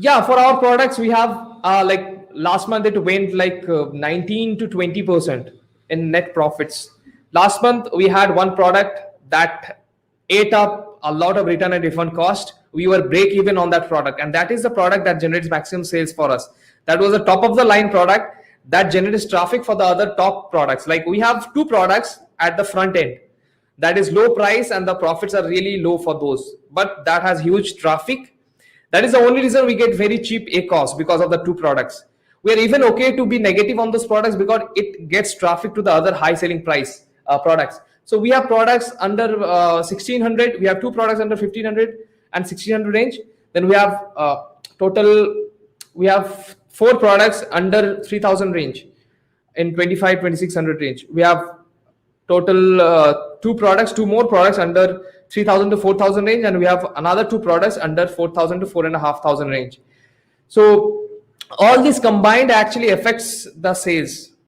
Yeah, for our products, we have like last month it went like 19 to 20% in net profits. Last month we had one product that ate up a lot of return and refund cost. We were break even on that product, and that is the product that generates maximum sales for us. That was a top of the line product that generates traffic for the other top products. Like we have two products at the front end that is low price and the profits are really low for those, but that has huge traffic. That is the only reason we get very cheap ACOS, because of the two products. We are even okay to be negative on those products because it gets traffic to the other high selling price products. So we have products under 1600, we have two products under 1500 and 1600 range. Then we have we have four products under 3000 range in 25-2600 range. We have total two more products under 3000 to 4000 range, and we have another two products under 4000 to 4500 range. So all this combined actually affects the sales.